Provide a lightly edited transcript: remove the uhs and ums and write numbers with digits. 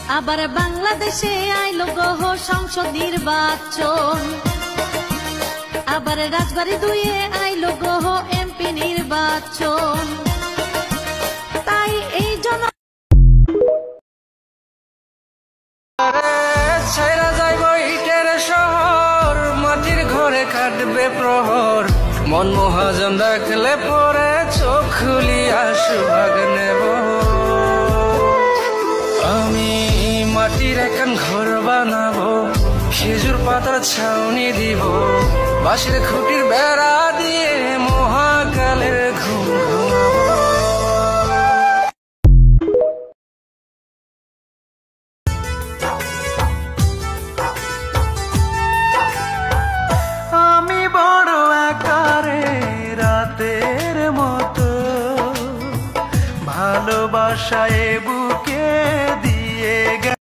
আবার বাংলাদেশে আইলো গহ সংসদ নির্বাচন, আবার রাজবাড়ী দুয়ে আইলো গহ এমপি নির্বাচন। তাই এই জন ছাইরা যাইব ইটের শহর, মাটির ঘরে কাটবে প্রহর। মন মহাজন ডাকলে পরে চোখ খুলিয়া সুভাগ নেব। আমি মাটির একখান ঘর বানাবো, খেজুর পাতার ছাউনি দিব, বাঁশের খুঁটির বেড়া দিয়ে মহাকালের ঘুম ঘুমাবো। আমি বড় আকারে রাতের মতো, ভালোবাসায়